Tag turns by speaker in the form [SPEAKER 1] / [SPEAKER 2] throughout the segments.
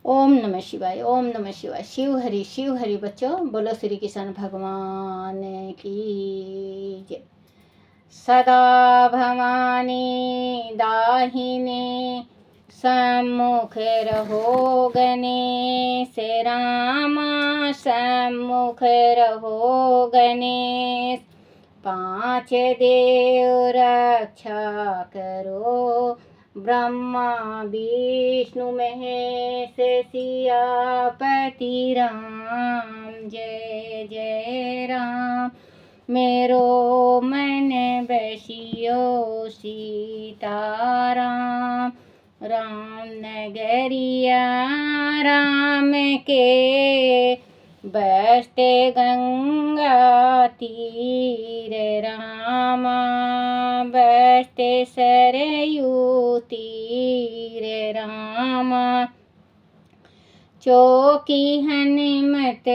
[SPEAKER 1] ओम नमः शिवाय, ओम नमः शिवाय। शिव हरि बच्चों, बोलो श्री कृष्ण भगवान की जय। सदा भवानी दाहिने सम्मुख रहो गणेश, रामा सम्मुख रहो गणेश। पांच देव रक्षा करो, ब्रह्मा विष्णु महेश सियापति राम। जय जय राम, मेरो मन बसियो सीताराम। राम नगरिया राम के, बसते गंगा तीर रामा, बसते सरयू तीर रामा। चौकी हनुमत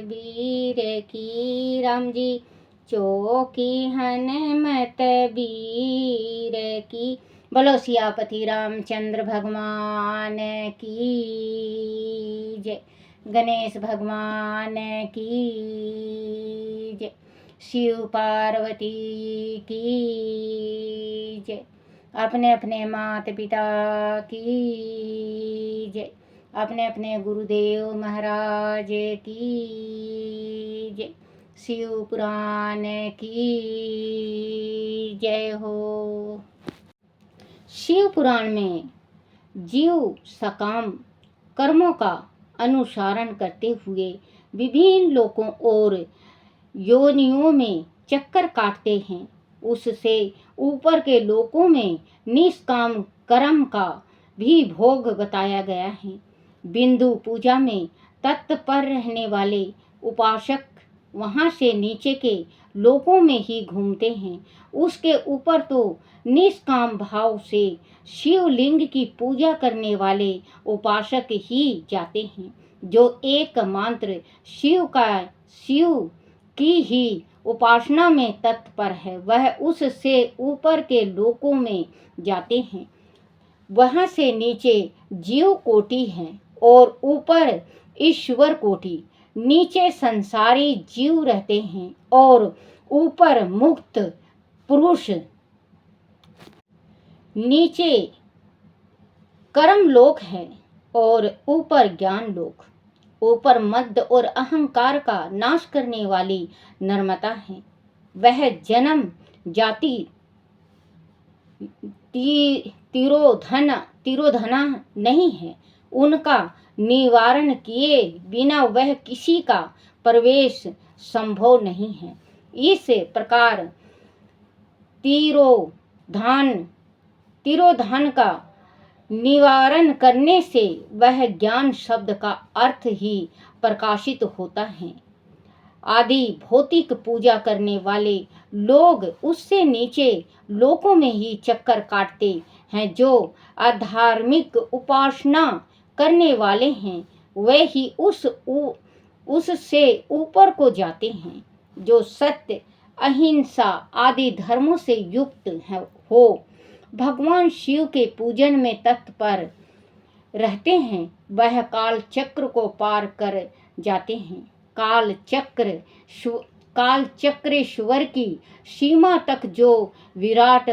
[SPEAKER 1] वीर की राम जी, चौकी हनुमत वीर की। बोलो सियापति रामचंद्र भगवान की जय। गणेश भगवान की जय। शिव पार्वती की जय। अपने अपने माता पिता की जय। अपने अपने गुरुदेव महाराज की जय। शिव पुराण की जय हो। शिव पुराण में जीव सकाम कर्मों का अनुसरण करते हुए विभिन्न लोकों और योनियों में चक्कर काटते हैं। उससे ऊपर के लोकों में निष्काम कर्म का भी भोग बताया गया है। बिंदु पूजा में तत्पर रहने वाले उपासक वहां से नीचे के लोकों में ही घूमते हैं। उसके ऊपर तो निष्काम भाव से शिवलिंग की पूजा करने वाले उपासक ही जाते हैं, जो एकमात्र शिव की ही उपासना में तत्पर है। वह उससे ऊपर के लोकों में जाते हैं। वहां से नीचे जीव कोटि है और ऊपर ईश्वर कोटि। नीचे संसारी जीव रहते हैं और ऊपर मुक्त पुरुष। नीचे कर्म लोक है और ऊपर ज्ञान लोक। ऊपर मद और अहंकार का नाश करने वाली नर्मदा है। वह जन्म जाति तिरोधना नहीं है। उनका निवारण किए बिना वह किसी का प्रवेश संभव नहीं है। इस प्रकार तिरोधान का निवारण करने से वह ज्ञान शब्द का अर्थ ही प्रकाशित होता है। आदि भौतिक पूजा करने वाले लोग उससे नीचे लोकों में ही चक्कर काटते हैं। जो अधार्मिक उपासना करने वाले हैं वे ही उससे ऊपर को जाते हैं। जो सत्य अहिंसा आदि धर्मों से युक्त हो, भगवान शिव के पूजन में तत्पर रहते हैं, वह काल चक्र को पार कर जाते हैं। काल चक्रेश्वर की सीमा तक जो विराट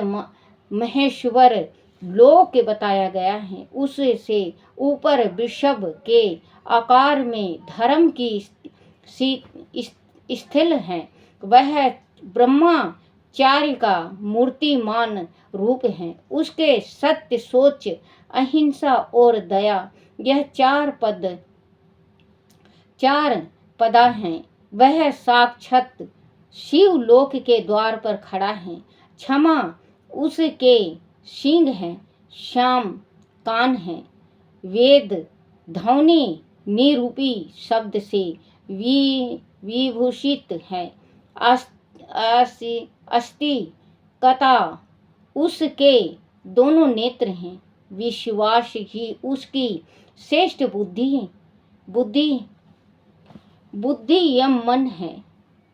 [SPEAKER 1] महेश्वर लोक बताया गया है, उससे ऊपर वृषभ के आकार में धर्म की स्थिल है। वह ब्रह्मचार्य का मूर्तिमान रूप है। उसके सत्य सोच अहिंसा और दया यह चार पदा हैं। वह साक्षात शिव लोक के द्वार पर खड़ा है। क्षमा उसके सिंह है, श्याम कान है, वेद ध्वनि निरूपी शब्द से विभूषित है। अस्ति कथा उसके दोनों नेत्र हैं। विश्वास ही उसकी श्रेष्ठ बुद्धि यम मन है।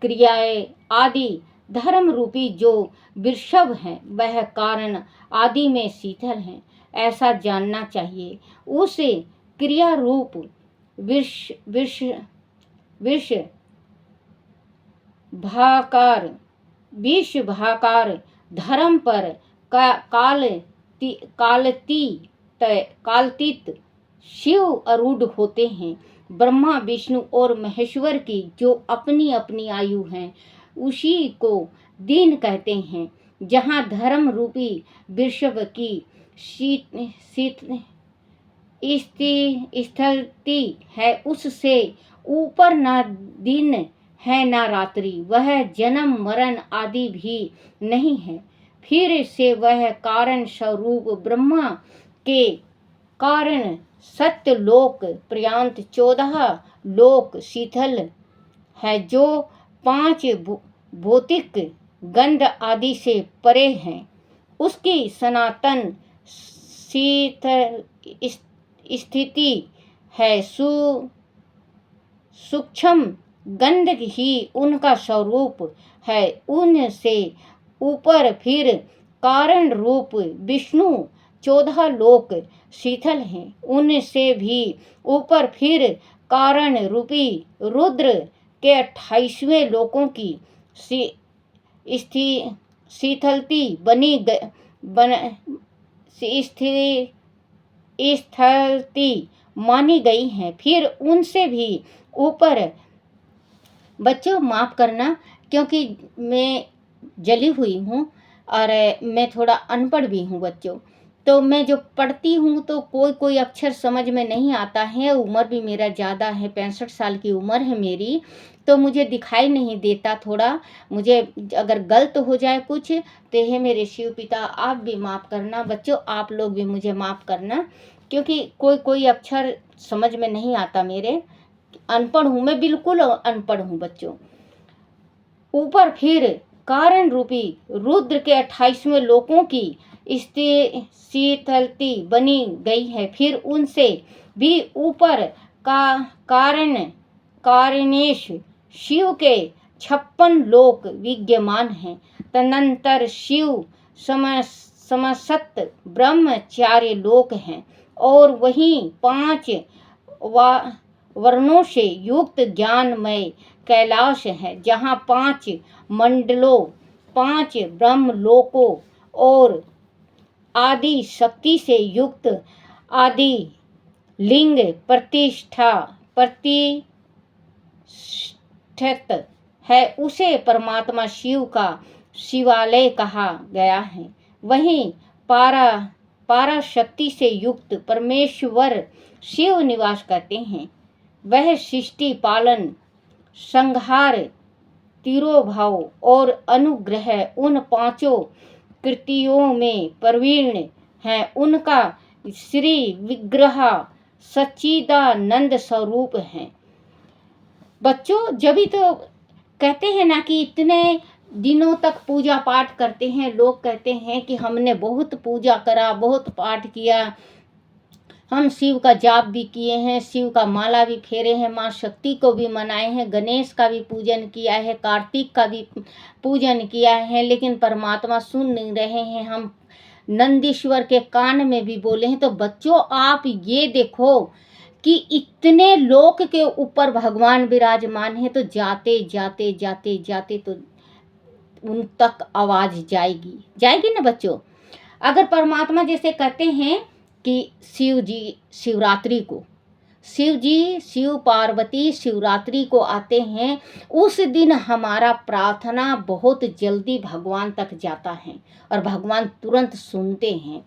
[SPEAKER 1] क्रियाएं आदि धर्म रूपी जो वृषभ है वह कारण आदि में शीतल है, ऐसा जानना चाहिए। उसे क्रिया रूप विष विष विष भाकार विष भाकार धर्म पर कालतीत शिव आरूढ़ होते हैं। ब्रह्मा विष्णु और महेश्वर की जो अपनी अपनी आयु है उसी को दिन कहते हैं। जहाँ धर्म रूपी वृषभ की स्थिति है उससे ऊपर ना दिन है ना रात्रि, वह जन्म मरण आदि भी नहीं है। फिर से वह कारण स्वरूप ब्रह्मा के कारण सत्य लोक पर्यंत 14 लोक शीतल है, जो 5 भौतिक गंध आदि से परे हैं। उसकी सनातन शीतल स्थिति है। सूक्ष्म गंध ही उनका स्वरूप है। उनसे ऊपर फिर कारण रूप विष्णु 14 लोक शीतल हैं। उनसे भी ऊपर फिर कारण रूपी रुद्र के 28वें लोकों की शीतलती स्थलती मानी गई है। फिर उनसे भी ऊपर, बच्चों माफ़ करना क्योंकि मैं जली हुई हूँ और मैं थोड़ा अनपढ़ भी हूँ बच्चों, तो मैं जो पढ़ती हूँ तो कोई अक्षर समझ में नहीं आता है। उम्र भी मेरा ज़्यादा है, 65 साल की उम्र है मेरी, तो मुझे दिखाई नहीं देता। थोड़ा मुझे अगर गलत हो जाए कुछ तो हे मेरे शिव पिता आप भी माफ़ करना। बच्चों आप लोग भी मुझे माफ़ करना क्योंकि कोई अक्षर समझ में नहीं आता मेरे। अनपढ़ हूँ मैं, बिल्कुल अनपढ़ हूँ बच्चों। ऊपर फिर कारण रूपी रुद्र के 28वें लोकों की शीतलती बनी गई है। फिर उनसे भी ऊपर का कारणेश शिव के 56 लोक विद्यमान हैं। तदनंतर शिव समस्त ब्रह्मचार्य लोक हैं और वहीं 5 वर्णों से युक्त ज्ञानमय कैलाश है, जहाँ 5 मंडलों 5 ब्रह्मलोकों और आदि शक्ति से युक्त आदि लिंग प्रतिष्ठित है। उसे परमात्मा शिव का शिवालय कहा गया है। वहीं पाराशक्ति से युक्त परमेश्वर शिव निवास करते हैं। वह सृष्टि पालन संहार तिरोभाव और अनुग्रह उन 5 कृतियों में प्रवीण हैं। उनका श्री विग्रह सच्चिदानंद स्वरूप है। बच्चों जब भी तो कहते हैं ना कि इतने दिनों तक पूजा पाठ करते हैं, लोग कहते हैं कि हमने बहुत पूजा करा, बहुत पाठ किया, हम शिव का जाप भी किए हैं, शिव का माला भी फेरे हैं, माँ शक्ति को भी मनाए हैं, गणेश का भी पूजन किया है, कार्तिक का भी पूजन किया है, लेकिन परमात्मा सुन नहीं रहे हैं। हम नंदीश्वर के कान में भी बोले हैं। तो बच्चों आप ये देखो कि इतने लोक के ऊपर भगवान विराजमान है, तो जाते जाते जाते जाते तो उन तक आवाज़ जाएगी ना बच्चों। अगर परमात्मा जैसे कहते हैं कि शिव जी शिवरात्रि को, शिव जी शिव पार्वती शिवरात्रि को आते हैं, उस दिन हमारा प्रार्थना बहुत जल्दी भगवान तक जाता है और भगवान तुरंत सुनते हैं।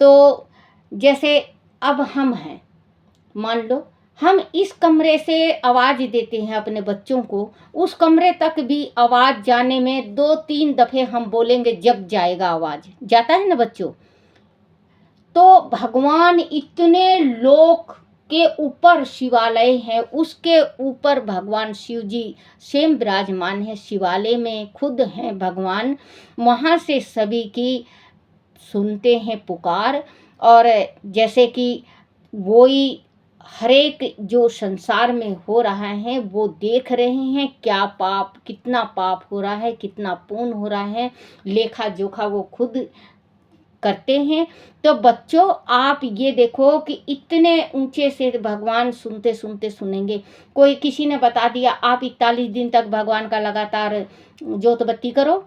[SPEAKER 1] तो जैसे अब हम हैं, मान लो हम इस कमरे से आवाज़ देते हैं अपने बच्चों को, उस कमरे तक भी आवाज़ जाने में 2-3 दफ़े हम बोलेंगे जब जाएगा, आवाज़ जाता है ना बच्चों। तो भगवान इतने लोक के ऊपर शिवालय है, उसके ऊपर भगवान शिव जी स्वयं विराजमान है, शिवालय में खुद हैं भगवान। वहाँ से सभी की सुनते हैं पुकार। और जैसे कि वही हरेक जो संसार में हो रहा है वो देख रहे हैं, क्या पाप कितना पाप हो रहा है, कितना पुण्य हो रहा है, लेखा जोखा वो खुद करते हैं। तो बच्चों आप ये देखो कि इतने ऊंचे से भगवान सुनते सुनते सुनेंगे। कोई किसी ने बता दिया आप 41 दिन तक भगवान का लगातार जोत बत्ती करो,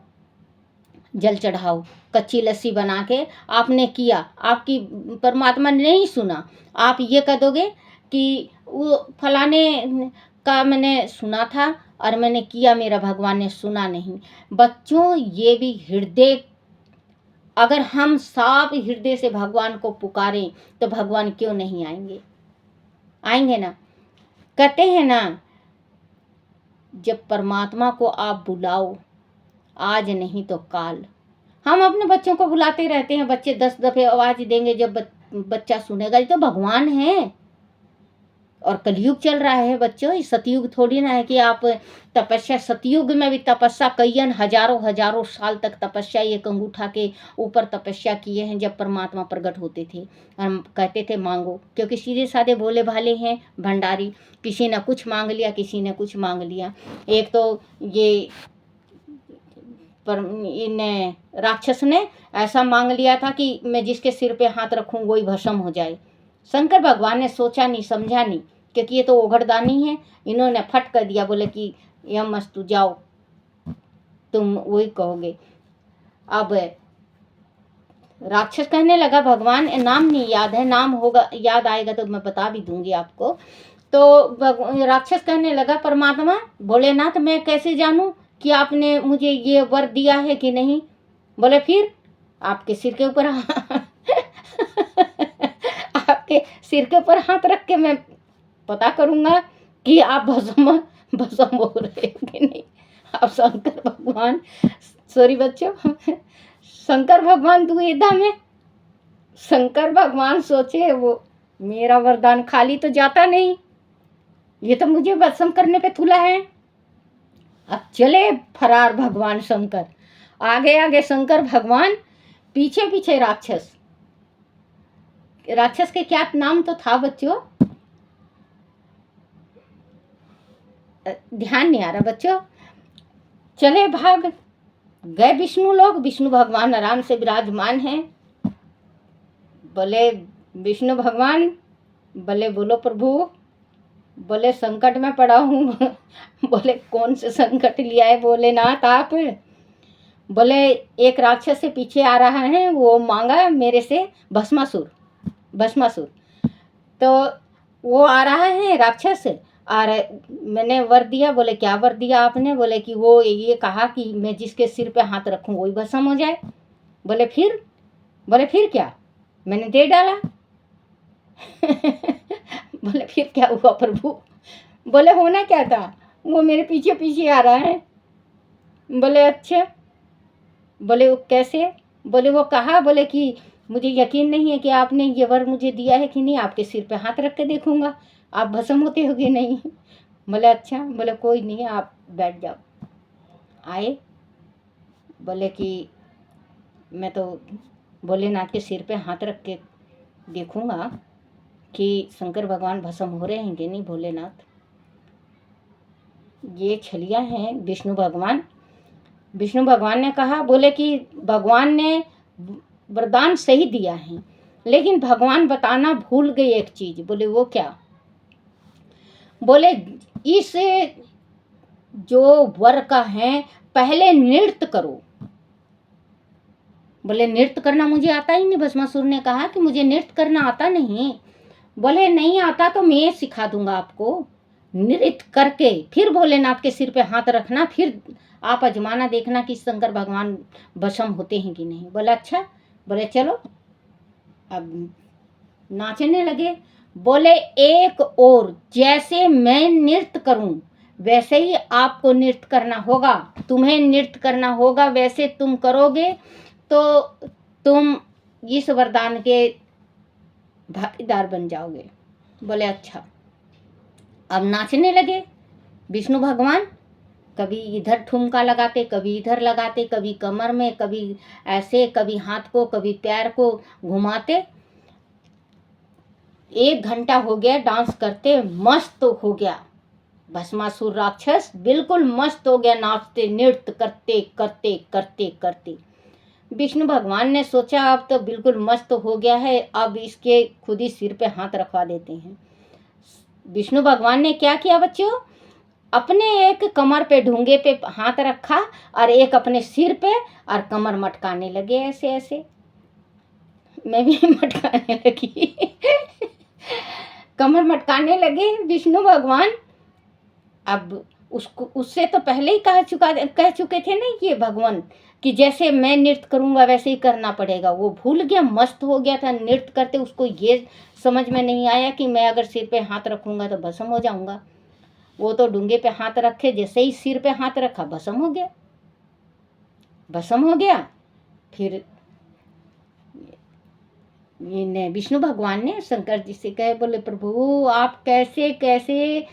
[SPEAKER 1] जल चढ़ाओ, कच्ची लस्सी बना के आपने किया, आपकी परमात्मा ने नहीं सुना, आप ये कह दोगे कि वो फलाने का मैंने सुना था और मैंने किया, मेरा भगवान ने सुना नहीं। बच्चों ये भी हृदय, अगर हम साफ हृदय से भगवान को पुकारें तो भगवान क्यों नहीं आएंगे? आएंगे ना। कहते हैं ना, जब परमात्मा को आप बुलाओ, आज नहीं तो काल। हम अपने बच्चों को बुलाते रहते हैं, बच्चे 10 दफे आवाज देंगे, जब बच्चा सुनेगा। ये तो भगवान है और कलयुग चल रहा है बच्चों, ये सतयुग थोड़ी ना है कि आप तपस्या। सतयुग में भी तपस्या कईयन हजारों साल तक तपस्या, एक अंगूठा के ऊपर तपस्या किए हैं जब परमात्मा प्रकट होते थे। हम कहते थे मांगो, क्योंकि सीधे साधे भोले भाले हैं भंडारी, किसी ने कुछ मांग लिया, किसी ने कुछ मांग लिया। एक तो ये पर इन राक्षस ने ऐसा मांग लिया था कि मैं जिसके सिर पे हाथ रखूं वही भस्म हो जाए। शंकर भगवान ने सोचा नहीं, समझा नहीं, क्योंकि ये तो ओघड़दानी है। इन्होंने फट कर दिया, बोले कि यमस्तु जाओ, तुम वही कहोगे। अब राक्षस कहने लगा, भगवान नाम नहीं याद है, नाम होगा याद आएगा तो मैं बता भी दूंगी आपको। तो राक्षस कहने लगा, परमात्मा भोलेनाथ मैं कैसे जानूं कि आपने मुझे ये वर दिया है कि नहीं? बोले फिर आपके सिर के ऊपर आपके सिर के ऊपर हाथ रख के मैं पता करूंगा कि आप भस्म हो रहे हो कि नहीं। आप शंकर भगवान, सॉरी बच्चों, शंकर भगवान दुविधा में। शंकर भगवान सोचे वो मेरा वरदान खाली तो जाता नहीं, ये तो मुझे भस्म करने पे तुला है। अब चले फरार भगवान शंकर, आगे आगे शंकर भगवान, पीछे पीछे राक्षस। राक्षस के क्या नाम तो था बच्चों, ध्यान नहीं आ रहा बच्चों। चले भाग गए विष्णु लोग, विष्णु भगवान आराम से विराजमान हैं। बोले विष्णु भगवान, बोले बोलो प्रभु, बोले संकट में पड़ा हूँ। बोले कौन से संकट लिया है भोलेनाथ आप? बोले एक राक्षस से पीछे आ रहा है, वो मांगा मेरे से भस्मासुर। तो वो आ रहा है राक्षस, और मैंने वर दिया। बोले क्या वर दिया आपने? बोले कि वो ये कहा कि मैं जिसके सिर पे हाथ रखूं वही भस्म हो जाए। बोले फिर? बोले फिर क्या? मैंने दे डाला। बोले फिर क्या हुआ प्रभु? बोले होना क्या था, वो मेरे पीछे पीछे आ रहा है। बोले अच्छा। बोले वो कैसे? बोले वो कहा, बोले कि मुझे यकीन नहीं है कि आपने ये वर मुझे दिया है कि नहीं, आपके सिर पे हाथ रख के देखूंगा आप भस्म होते हो कि नहीं। बोले अच्छा। बोले कोई नहीं, आप बैठ जाओ। आए, बोले कि मैं तो भोलेनाथ के सिर पे हाथ रख के देखूंगा कि शंकर भगवान भस्म हो रहे हैं कि नहीं। भोलेनाथ ये छलिया हैं विष्णु भगवान। विष्णु भगवान ने कहा, बोले कि भगवान ने वरदान सही दिया है, लेकिन भगवान बताना भूल गए एक चीज। बोले वो क्या? बोले इस जो वर का है पहले नृत्य करो। बोले नृत्य करना मुझे आता ही नहीं। भस्मासुर ने कहा कि मुझे नृत्य करना आता नहीं। बोले नहीं आता तो मैं सिखा दूंगा आपको, नृत्य करके फिर भोलेनाथ के सिर पे हाथ रखना, फिर आप आजमाना देखना कि शंकर भगवान भस्म होते हैं कि नहीं। बोला अच्छा। बोले चलो। अब नाचने लगे। बोले एक और जैसे मैं नृत्य करूं वैसे ही आपको नृत्य करना होगा, तुम्हें नृत्य करना होगा, वैसे तुम करोगे तो तुम इस वरदान के भागीदार बन जाओगे। बोले अच्छा। अब नाचने लगे विष्णु भगवान, कभी इधर ठुमका लगाते, कभी इधर लगाते, कभी कमर में, कभी ऐसे, कभी हाथ को, कभी पैर को घुमाते। 1 घंटा हो गया डांस करते, मस्त हो गया भस्मासुर राक्षस, बिल्कुल मस्त हो गया नाचते, नृत्य करते करते करते करते। विष्णु भगवान ने सोचा अब तो बिल्कुल मस्त हो गया है, अब इसके खुद ही सिर पे हाथ रखवा देते हैं। विष्णु भगवान ने क्या किया बच्चों, अपने एक कमर पे ढूंगे पे हाथ रखा और एक अपने सिर पे, और कमर मटकाने लगे ऐसे ऐसे। मैं भी मटकाने लगी कमर मटकाने लगे विष्णु भगवान। अब उसको उससे तो पहले ही कह चुके थे ना ये भगवान कि जैसे मैं नृत्य करूंगा वैसे ही करना पड़ेगा। वो भूल गया, मस्त हो गया था नृत्य करते। उसको ये समझ में नहीं आया कि मैं अगर सिर पे हाथ रखूंगा तो भस्म हो जाऊंगा। वो तो डूंगे पे हाथ रखे, जैसे ही सिर पे हाथ रखा भस्म हो गया, भस्म हो गया। फिर विष्णु भगवान ने शंकर जी से कहे, बोले प्रभु आप कैसे कैसे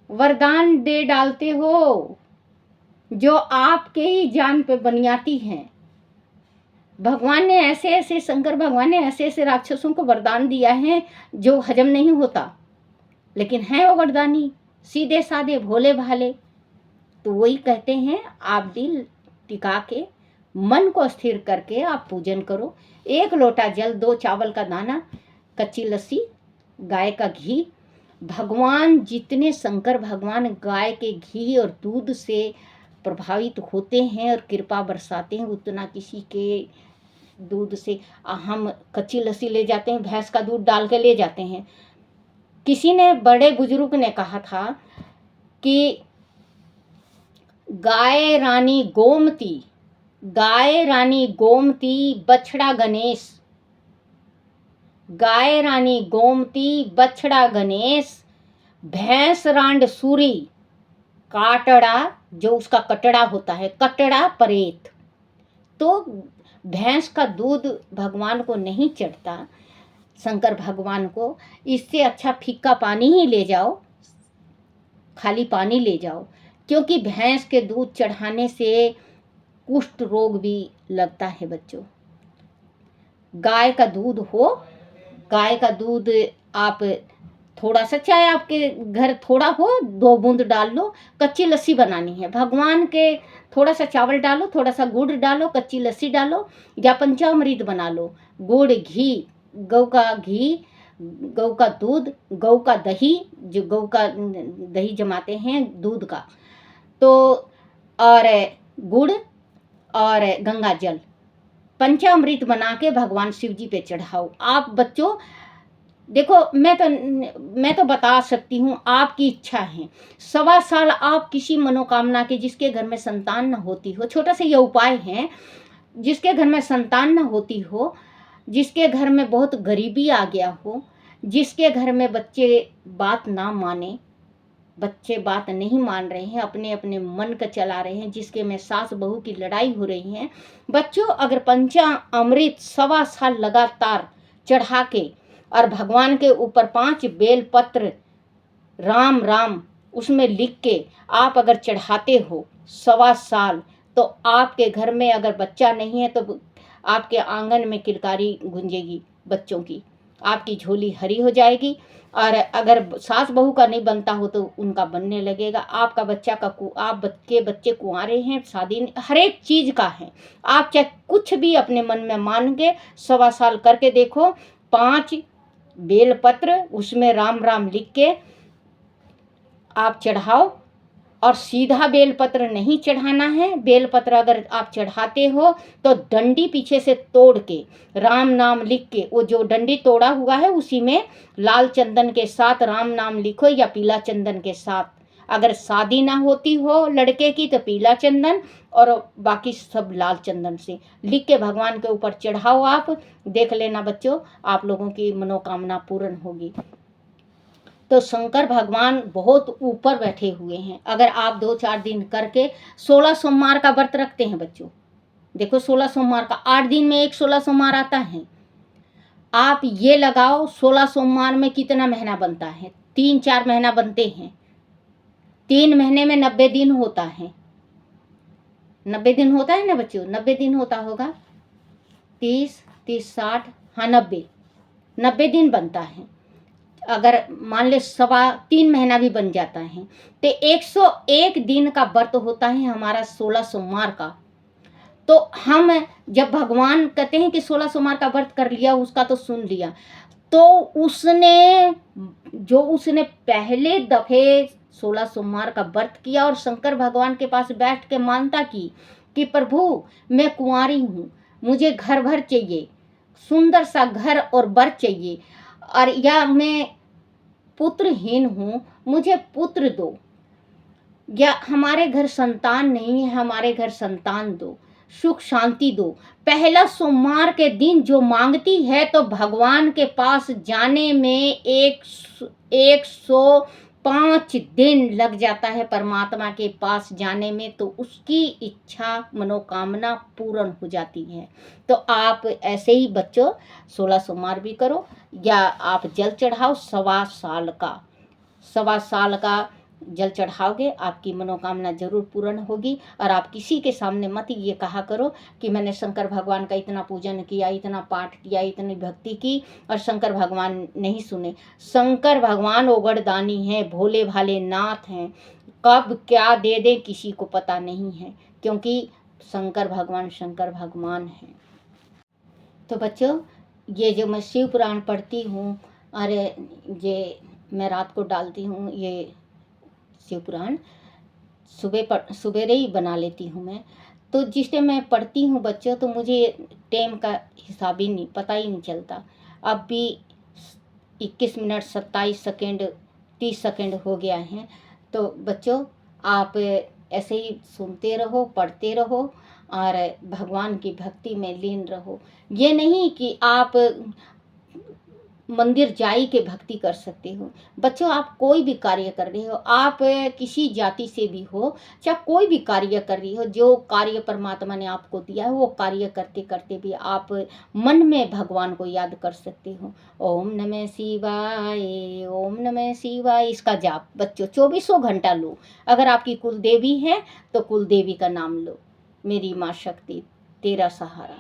[SPEAKER 1] वरदान दे डालते हो जो आपके ही जान पे बनियाती हैं। भगवान ने ऐसे ऐसे, शंकर भगवान ने ऐसे ऐसे राक्षसों को वरदान दिया है जो हजम नहीं होता, लेकिन है वो वरदानी सीधे साधे भोले भाले। तो वही कहते हैं, आप दिल टिका के मन को स्थिर करके आप पूजन करो। 1 लोटा जल, 2 चावल का दाना, कच्ची लस्सी, गाय का घी। भगवान जितने शंकर भगवान गाय के घी और दूध से प्रभावित होते हैं और कृपा बरसाते हैं, उतना किसी के दूध से हम कच्ची लस्सी ले जाते हैं, भैंस का दूध डाल के ले जाते हैं। किसी ने, बड़े बुजुर्ग ने कहा था कि गाय रानी गोमती, गाय रानी गोमती बछड़ा गणेश, गाय रानी गोमती बछड़ा गणेश, भैंस रांड सूरी, काटड़ा जो उसका कटड़ा होता है, कटड़ा परेत। तो भैंस का दूध भगवान को नहीं चढ़ता, शंकर भगवान को। इससे अच्छा फीका पानी ही ले जाओ, खाली पानी ले जाओ, क्योंकि भैंस के दूध चढ़ाने से कुष्ठ रोग भी लगता है बच्चों। गाय का दूध हो, गाय का दूध आप थोड़ा सा, चाहे आपके घर थोड़ा हो, 2 बूंद डाल लो। कच्ची लस्सी बनानी है भगवान के, थोड़ा सा चावल डालो, थोड़ा सा गुड़ डालो, कच्ची लस्सी डालो, या पंचामृत बना लो। गुड़, घी, गौ का घी, गौ का दूध, गौ का दही, जो गौ का दही जमाते हैं दूध का, तो और गुड़ और गंगा जल, पंचामृत बना के भगवान शिव जी पे चढ़ाओ। आप बच्चों देखो, मैं तो बता सकती हूँ, आपकी इच्छा है। 1.25 साल आप किसी मनोकामना के, जिसके घर में संतान न होती हो, छोटा सा ये उपाय है, जिसके घर में संतान न होती हो, जिसके घर में बहुत गरीबी आ गया हो, जिसके घर में बच्चे बात ना माने, बच्चे बात नहीं मान रहे हैं, अपने अपने मन का चला रहे हैं, जिसके में सास बहू की लड़ाई हो रही है, बच्चों अगर पंचामृत 1.25 साल लगातार चढ़ा के और भगवान के ऊपर 5 बेल पत्र राम राम उसमें लिख के आप अगर चढ़ाते हो 1.25 साल, तो आपके घर में अगर बच्चा नहीं है तो आपके आंगन में किलकारी गूंजेगी बच्चों की, आपकी झोली हरी हो जाएगी। और अगर सास बहू का नहीं बनता हो तो उनका बनने लगेगा। आपका बच्चा का आप के बच्चे कुंवारे हैं, शादी, हर एक चीज़ का है। आप चाहे कुछ भी अपने मन में मान के 1.25 साल करके देखो। 5 बेलपत्र उसमें राम राम लिख के आप चढ़ाओ, और सीधा बेलपत्र नहीं चढ़ाना है। बेलपत्र अगर आप चढ़ाते हो तो डंडी पीछे से तोड़ के राम नाम लिख के, वो जो डंडी तोड़ा हुआ है उसी में लाल चंदन के साथ राम नाम लिखो, या पीला चंदन के साथ। अगर शादी ना होती हो लड़के की तो पीला चंदन, और बाकी सब लाल चंदन से लिख के भगवान के ऊपर चढ़ाओ। आप देख लेना बच्चों, आप लोगों की मनोकामना पूर्ण होगी। तो शंकर भगवान बहुत ऊपर बैठे हुए हैं। अगर आप 2-4 दिन करके 16 सोमवार का व्रत रखते हैं बच्चों, देखो 16 सोमवार का, 8 दिन में एक 16 सोमवार आता है। आप ये लगाओ 16 सोमवार में कितना महीना बनता है, 3-4 महीना बनते हैं। 3 महीने में 90 दिन होता है। 90 दिन होता है ना बच्चों, 90 दिन होता होगा, 30, 60, हाँ 90 दिन बनता है। अगर मान ले 3.25 महीना भी बन जाता है तो 101 दिन का व्रत होता है हमारा 16 सोमवार का। तो हम जब भगवान कहते हैं कि 16 सोमवार का व्रत कर लिया, उसका तो सुन लिया, तो उसने पहले दफे 16 सोमवार का व्रत किया और शंकर भगवान के पास बैठ के मानता की कि प्रभु मैं कुंवारी हूँ, मुझे घर भर चाहिए, सुंदर सा घर और वर चाहिए, और या मैं पुत्रहीन हूँ, मुझे पुत्र दो, या हमारे घर संतान नहीं है, हमारे घर संतान दो, सुख शांति दो। पहला सोमवार के दिन जो मांगती है तो भगवान के पास जाने में 105 दिन लग जाता है परमात्मा के पास जाने में, तो उसकी इच्छा मनोकामना पूर्ण हो जाती है। तो आप ऐसे ही बच्चों 16 सोमवार भी करो, या आप जल चढ़ाओ, 1.25 साल का जल चढ़ाओगे, आपकी मनोकामना जरूर पूर्ण होगी। और आप किसी के सामने मत ये कहा करो कि मैंने शंकर भगवान का इतना पूजन किया, इतना पाठ किया, इतनी भक्ति की और शंकर भगवान नहीं सुने। शंकर भगवान ओगड़दानी हैं, भोले भाले नाथ हैं, कब क्या दे दे किसी को पता नहीं है, क्योंकि शंकर भगवान हैं। तो बच्चों, ये जो मैं शिव पुराण पढ़ती हूँ और ये मैं रात को डालती हूँ, ये शिव पुराण सुबेरे ही बना लेती हूँ मैं। तो जिस टाइम मैं पढ़ती हूँ बच्चों, तो मुझे टाइम का हिसाब ही नहीं, पता ही नहीं चलता। अब भी 21 मिनट 27 सेकेंड 30 सेकेंड हो गया है। तो बच्चों, आप ऐसे ही सुनते रहो, पढ़ते रहो और भगवान की भक्ति में लीन रहो। ये नहीं कि आप मंदिर जाई के भक्ति कर सकते हो। बच्चों, आप कोई भी कार्य कर रहे हो, आप किसी जाति से भी हो, चाहे कोई भी कार्य कर रही हो, जो कार्य परमात्मा ने आपको दिया है वो कार्य करते करते भी आप मन में भगवान को याद कर सकते हो। ओम नमः शिवाय, ओम नमः शिवाय, इसका जाप बच्चों 24 घंटा लो। अगर आपकी कुल देवी है तो कुल देवी का नाम लो, मेरी माँ शक्ति तेरा सहारा।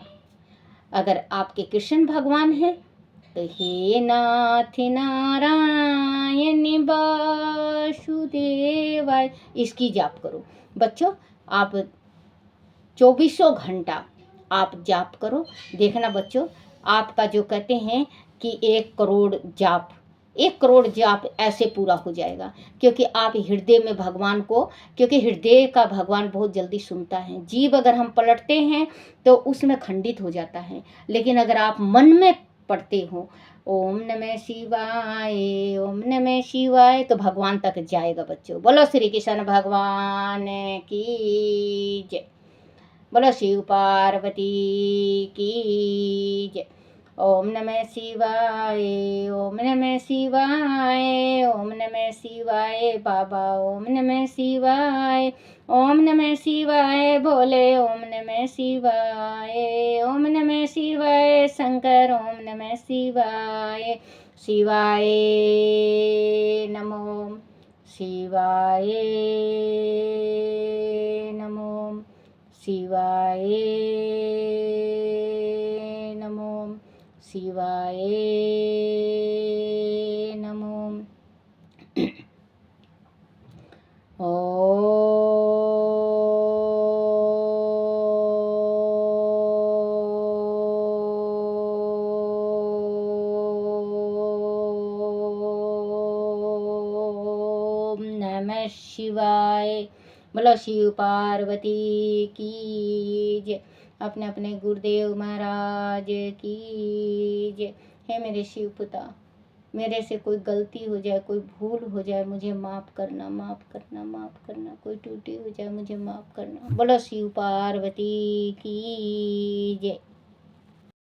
[SPEAKER 1] अगर आपके कृष्ण भगवान है तो हे नाथ नारायण वासुदेवाय, इसकी जाप करो। बच्चों, आप 24 घंटा आप जाप करो। देखना बच्चों, आपका जो कहते हैं कि 1 करोड़ जाप ऐसे पूरा हो जाएगा, क्योंकि आप हृदय में भगवान को, क्योंकि हृदय का भगवान बहुत जल्दी सुनता है। जीव अगर हम पलटते हैं तो उसमें खंडित हो जाता है, लेकिन अगर आप मन में पढ़ते हो ओम नमः शिवाय, ओम नमः शिवाय, तो भगवान तक जाएगा बच्चों। बोलो श्री कृष्ण भगवान की जय, बोलो शिव पार्वती की जय। ओम नमः शिवाय, ओम नमः शिवाय, ओम नमः शिवाय बाबा, ओम नमः शिवाय, ओम नमः शिवाय भोले, ओम नमः शिवाय, ओम नमः शिवाय शंकर, ओम नमः शिवाय, शिवाय नमो, शिवाय नमो, शिवाय नमो, शिवाय नमो। ओम नमः शिवाय, बोलो शिव पार्वती की जय, अपने अपने गुरुदेव महाराज की जय। हे मेरे शिव पुता, मेरे से कोई गलती हो जाए, कोई भूल हो जाए, मुझे माफ़ करना, माफ़ करना, माफ़ करना। कोई त्रुटि हो जाए, मुझे माफ़ करना। बोलो शिव पार्वती की जय।